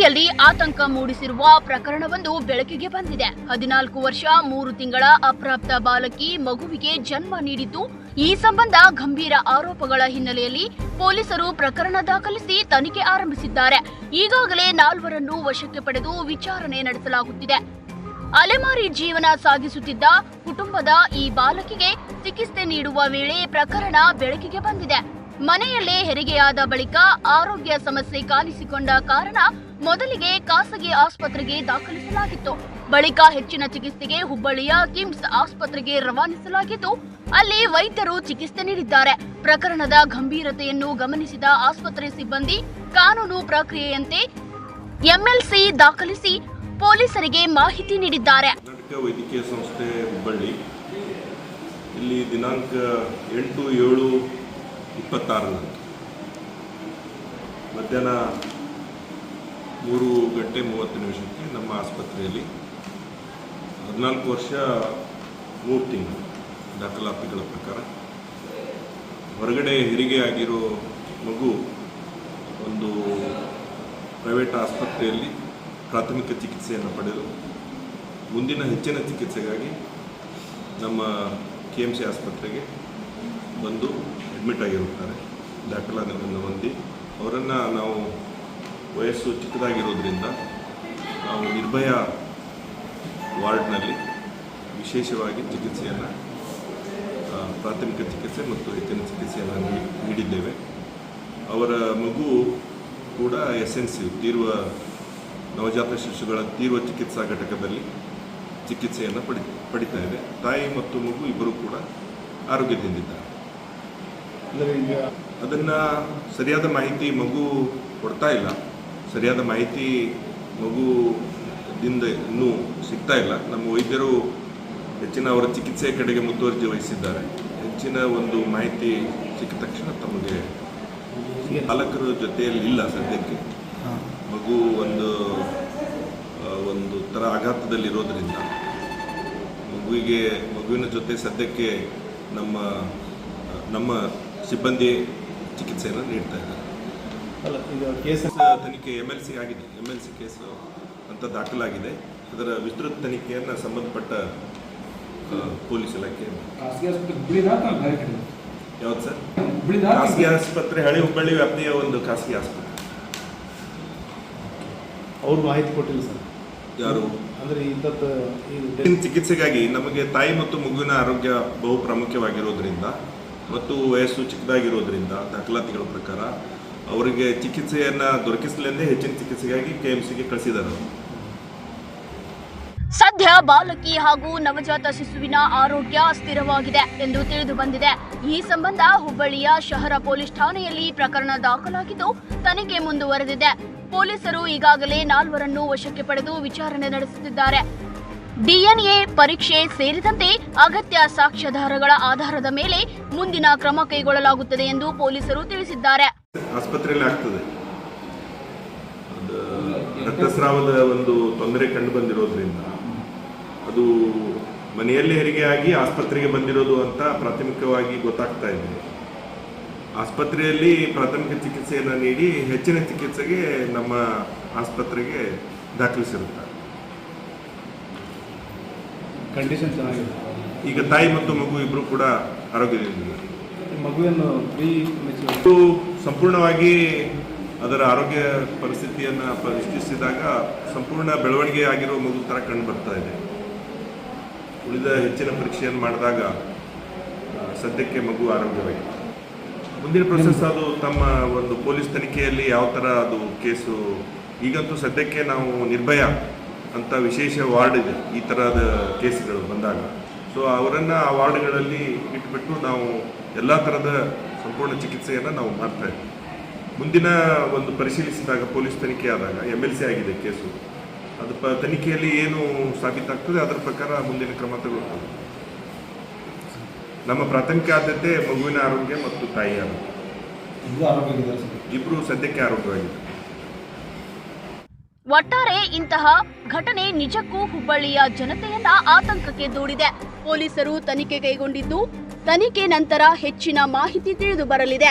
ಜಿಲ್ಲೆಯಲ್ಲಿ ಆತಂಕ ಮೂಡಿಸಿರುವ ಪ್ರಕರಣವೊಂದು ಬೆಳಕಿಗೆ ಬಂದಿದೆ. 14 ವರ್ಷ 3 ತಿಂಗಳ ಅಪ್ರಾಪ್ತ ಬಾಲಕಿ ಮಗುವಿಗೆ ಜನ್ಮ ನೀಡಿದ್ದು, ಈ ಸಂಬಂಧ ಗಂಭೀರ ಆರೋಪಗಳ ಹಿನ್ನೆಲೆಯಲ್ಲಿ ಪೊಲೀಸರು ಪ್ರಕರಣ ದಾಖಲಿಸಿ ತನಿಖೆ ಆರಂಭಿಸಿದ್ದಾರೆ. ಈಗಾಗಲೇ 4 ವಶಕ್ಕೆ ಪಡೆದು ವಿಚಾರಣೆ ನಡೆಸಲಾಗುತ್ತಿದೆ. ಅಲೆಮಾರಿ ಜೀವನ ಸಾಗಿಸುತ್ತಿದ್ದ ಕುಟುಂಬದ ಈ ಬಾಲಕಿಗೆ ಚಿಕಿತ್ಸೆ ನೀಡುವ ವೇಳೆ ಪ್ರಕರಣ ಬೆಳಕಿಗೆ ಬಂದಿದೆ. ಮನೆಯಲ್ಲೇ ಹೆರಿಗೆಯಾದ ಬಳಿಕ ಆರೋಗ್ಯ ಸಮಸ್ಯೆ ಕಾಣಿಸಿಕೊಂಡ ಕಾರಣ ಮೊದಲಿಗೆ ಖಾಸಗಿ ಆಸ್ಪತ್ರೆಗೆ ದಾಖಲಿಸಲಾಗಿತ್ತು. ಬಳಿಕ ಹೆಚ್ಚಿನ ಚಿಕಿತ್ಸೆಗೆ ಹುಬ್ಬಳ್ಳಿಯ ಕಿಮ್ಸ್ ಆಸ್ಪತ್ರೆಗೆ ರವಾನಿಸಲಾಗಿದ್ದು, ಅಲ್ಲಿ ವೈದ್ಯರು ಚಿಕಿತ್ಸೆ ನೀಡಿದ್ದಾರೆ. ಪ್ರಕರಣದ ಗಂಭೀರತೆಯನ್ನು ಗಮನಿಸಿದ ಆಸ್ಪತ್ರೆ ಸಿಬ್ಬಂದಿ ಕಾನೂನು ಪ್ರಕ್ರಿಯೆಯಂತೆ ಎಂಎಲ್ಸಿ ದಾಖಲಿಸಿ ಪೊಲೀಸರಿಗೆ ಮಾಹಿತಿ ನೀಡಿದ್ದಾರೆ. ಕರ್ನಾಟಕ ವೈದ್ಯಕೀಯ ಸಂಸ್ಥೆ ಹುಬ್ಬಳ್ಳಿ ಇಲ್ಲಿ ದಿನಾಂಕ 8/7/26 ಮಧ್ಯಾಹ್ನ 3:30 ನಮ್ಮ ಆಸ್ಪತ್ರೆಯಲ್ಲಿ 14 ವರ್ಷ 3 ತಿಂಗಳು ದಾಖಲಾತಿಗಳ ಪ್ರಕಾರ ಹೊರಗಡೆ ಹೆರಿಗೆ ಆಗಿರೋ ಮಗು ಒಂದು ಪ್ರೈವೇಟ್ ಆಸ್ಪತ್ರೆಯಲ್ಲಿ ಪ್ರಾಥಮಿಕ ಚಿಕಿತ್ಸೆಯನ್ನು ಪಡೆದು ಮುಂದಿನ ಹೆಚ್ಚಿನ ಚಿಕಿತ್ಸೆಗಾಗಿ ನಮ್ಮ KMC ಆಸ್ಪತ್ರೆಗೆ ಬಂದು ಅಡ್ಮಿಟ್ ಆಗಿರುತ್ತಾರೆ. ದಾಖಲಾತಿಗಳನ್ನು ಹೊಂದಿ ಅವರನ್ನು ನಾವು ವಯಸ್ಸು ಚಿಕ್ಕದಾಗಿರೋದ್ರಿಂದ ನಾವು ನಿರ್ಭಯ ವಾರ್ಡ್ನಲ್ಲಿ ವಿಶೇಷವಾಗಿ ಚಿಕಿತ್ಸೆಯನ್ನು ಪ್ರಾಥಮಿಕ ಚಿಕಿತ್ಸೆ ಮತ್ತು ಹೆಚ್ಚಿನ ಚಿಕಿತ್ಸೆಯನ್ನು ನೀಡಿದ್ದೇವೆ. ಅವರ ಮಗು ಕೂಡ SNC ನವಜಾತ ಶಿಶುಗಳ ತೀವ್ರ ಚಿಕಿತ್ಸಾ ಘಟಕದಲ್ಲಿ ಚಿಕಿತ್ಸೆಯನ್ನು ಪಡಿತಾ ಇದೆ. ತಾಯಿ ಮತ್ತು ಮಗು ಇಬ್ಬರು ಕೂಡ ಆರೋಗ್ಯದಿಂದಿದ್ದಾರೆ. ಅದನ್ನು ಸರಿಯಾದ ಮಾಹಿತಿ ಮಗು ಕೊಡ್ತಾ ಇಲ್ಲ. ಸರಿಯಾದ ಮಾಹಿತಿ ಮಗುದಿಂದ ಇನ್ನೂ ಸಿಗ್ತಾ ಇಲ್ಲ. ನಮ್ಮ ವೈದ್ಯರು ಹೆಚ್ಚಿನ ಅವರ ಚಿಕಿತ್ಸೆ ಕಡೆಗೆ ಮುತುವರ್ಜಿ ವಹಿಸಿದ್ದಾರೆ. ಹೆಚ್ಚಿನ ಒಂದು ಮಾಹಿತಿ ಸಿಕ್ಕ ತಕ್ಷಣ ತಮಗೆ ಪಾಲಕರ ಜೊತೆಯಲ್ಲಿ ಇಲ್ಲ. ಸದ್ಯಕ್ಕೆ ಮಗು ಒಂದು ಥರ ಆಘಾತದಲ್ಲಿರೋದ್ರಿಂದ ಮಗುವಿನ ಜೊತೆ ಸದ್ಯಕ್ಕೆ ನಮ್ಮ ಸಿಬ್ಬಂದಿ ಚಿಕಿತ್ಸೆಯನ್ನು ನೀಡ್ತಾ ಇದ್ದಾರೆ. ತನಿಖೆ MLC ಆಗಿದೆ. MLC ಕೇಸು ಅಂತ ದಾಖಲಾಗಿದೆ. ಅದರ ವಿಸ್ತೃತ ತನಿಖೆಯನ್ನು ಸಂಬಂಧಪಟ್ಟ ಪೊಲೀಸ್ ಇಲಾಖೆ. ಯಾವ್ದು ಸರ್? ಖಾಸಗಿ ಆಸ್ಪತ್ರೆ, ಹಳೆ ಹುಬ್ಬಳ್ಳಿ ವ್ಯಾಪ್ತಿಯ ಒಂದು ಖಾಸಗಿ ಆಸ್ಪತ್ರೆ. ಅವ್ರು ಮಾಹಿತಿ ಕೊಟ್ಟಿಲ್ಲ ಸರ್. ಯಾರು? ಅಂದರೆ ಚಿಕಿತ್ಸೆಗಾಗಿ ನಮಗೆ ತಾಯಿ ಮತ್ತು ಮಗುವಿನ ಆರೋಗ್ಯ ಬಹು ಪ್ರಾಮುಖ್ಯವಾಗಿರೋದ್ರಿಂದ ಮತ್ತು ವಯಸ್ಸು ಚಿಕ್ಕದಾಗಿರೋದ್ರಿಂದ ದಾಖಲಾತಿಗಳ ಪ್ರಕಾರ ಅವರಿಗೆ ಚಿಕಿತ್ಸೆಯನ್ನು ದೊರಕಿಸಲೆಂದೇ ಹೆಚ್ಚಿನ ಚಿಕಿತ್ಸೆಗಾಗಿ KMCಗೆ ಕಳಿಸಿದ್ದಾರೆ. ಸದ್ಯ ಬಾಲಕಿ ಹಾಗೂ ನವಜಾತ ಶಿಶುವಿನ ಆರೋಗ್ಯ ಸ್ಥಿರವಾಗಿದೆ ಎಂದು ತಿಳಿದು ಬಂದಿದೆ. ಈ ಸಂಬಂಧ ಹುಬ್ಬಳ್ಳಿಯ ಶಹರ ಪೊಲೀಸ್ ಠಾಣೆಯಲ್ಲಿ ಪ್ರಕರಣ ದಾಖಲಾಗಿದ್ದು ತನಿಖೆ ಮುಂದುವರೆದಿದೆ. ಪೊಲೀಸರು ಈಗಾಗಲೇ 4 ವಶಕ್ಕೆ ಪಡೆದು ವಿಚಾರಣೆ ನಡೆಸುತ್ತಿದ್ದಾರೆ. DNA ಪರೀಕ್ಷೆ ಸೇರಿದಂತೆ ಅಗತ್ಯ ಸಾಕ್ಷ್ಯಾಧಾರಗಳ ಆಧಾರದ ಮೇಲೆ ಮುಂದಿನ ಕ್ರಮ ಕೈಗೊಳ್ಳಲಾಗುತ್ತದೆ ಎಂದು ಪೊಲೀಸರು ತಿಳಿಸಿದ್ದಾರೆ. ಆಸ್ಪತ್ರೆಯಲ್ಲಿ ಆಗ್ತದೆ ರಕ್ತಸ್ರಾವದ ಒಂದು ತೊಂದರೆ ಕಂಡು ಬಂದಿರೋದ್ರಿಂದ ಅದು ಮನೆಯಲ್ಲಿ ಹೆರಿಗೆ ಆಗಿ ಆಸ್ಪತ್ರೆಗೆ ಬಂದಿರೋದು ಅಂತ ಪ್ರಾಥಮಿಕವಾಗಿ ಗೊತ್ತಾಗ್ತಾ ಇದೆ. ಆಸ್ಪತ್ರೆಯಲ್ಲಿ ಪ್ರಾಥಮಿಕ ಚಿಕಿತ್ಸೆಯನ್ನು ನೀಡಿ ಹೆಚ್ಚಿನ ಚಿಕಿತ್ಸೆಗೆ ನಮ್ಮ ಆಸ್ಪತ್ರೆಗೆ ದಾಖಲಿಸಿರುತ್ತಾರೆ. ಕಂಡೀಷನ್ ಚೆನ್ನಾಗಿದೆ. ಈಗ ತಾಯಿ ಮತ್ತು ಮಗು ಇಬ್ಬರು ಕೂಡ ಆರೋಗ್ಯದಿಂದಿದ್ದಾರೆ. ಮಗುವನ್ನು ಸಂಪೂರ್ಣವಾಗಿ ಅದರ ಆರೋಗ್ಯ ಪರಿಸ್ಥಿತಿಯನ್ನು ಪರಿಶೀಲಿಸಿದಾಗ ಸಂಪೂರ್ಣ ಬೆಳವಣಿಗೆ ಆಗಿರೋ ಮಗು ಥರ ಕಂಡು ಬರ್ತಾ ಇದೆ. ಉಳಿದ ಹೆಚ್ಚಿನ ಪರೀಕ್ಷೆಯನ್ನು ಮಾಡಿದಾಗ ಸದ್ಯಕ್ಕೆ ಮಗು ಆರೋಗ್ಯವಾಗಿದೆ. ಮುಂದಿನ ಪ್ರೊಸೆಸ್ ಅದು ತಮ್ಮ ಒಂದು ಪೊಲೀಸ್ ತನಿಖೆಯಲ್ಲಿ ಯಾವ ಥರ ಅದು ಕೇಸು. ಈಗಂತೂ ಸದ್ಯಕ್ಕೆ ನಾವು ನಿರ್ಭಯ ಅಂತ ವಿಶೇಷ ವಾರ್ಡ್ ಇದೆ ಈ ಥರದ ಕೇಸ್ಗಳು ಬಂದಾಗ. ಸೊ ಅವರನ್ನು ಆ ವಾರ್ಡ್ಗಳಲ್ಲಿ ಇಟ್ಬಿಟ್ಟು ನಾವು ಎಲ್ಲ ಥರದ ಸಂಪೂರ್ಣ ಚಿಕಿತ್ಸೆಯನ್ನು ನಾವು ಮಾಡ್ತಾ ಇದ್ದೀವಿ. ಮುಂದಿನ ಒಂದು ಪರಿಶೀಲಿಸಿದಾಗ ಪೊಲೀಸ್ ತನಿಖೆ ಆದಾಗ MLC ಆಗಿದೆ ಕೇಸು. ಅದು ತನಿಖೆಯಲ್ಲಿ ಏನು ಸಾಬೀತಾಗ್ತದೆ ಅದರ ಪ್ರಕಾರ ಮುಂದಿನ ಕ್ರಮ ತಗೊಳ್ತದೆ. ನಮ್ಮ ಪ್ರಾಥಮಿಕ ಆದ್ಯತೆ ಮಗುವಿನ ಆರೋಗ್ಯ ಮತ್ತು ತಾಯಿ ಆರೋಗ್ಯ. ಇಬ್ಬರು ಸದ್ಯಕ್ಕೆ ಆರೋಗ್ಯವಾಗಿದೆ. ಒಟ್ಟಾರೆ ಇಂತಹ ಘಟನೆ ನಿಜಕ್ಕೂ ಹುಬ್ಬಳ್ಳಿಯ ಜನತೆಯನ್ನ ಆತಂಕಕ್ಕೆ ದೂಡಿದೆ. ಪೊಲೀಸರು ತನಿಖೆ ಕೈಗೊಂಡಿದ್ದು, ತನಿಖೆ ನಂತರ ಹೆಚ್ಚಿನ ಮಾಹಿತಿ ತಿಳಿದು ಬರಲಿದೆ.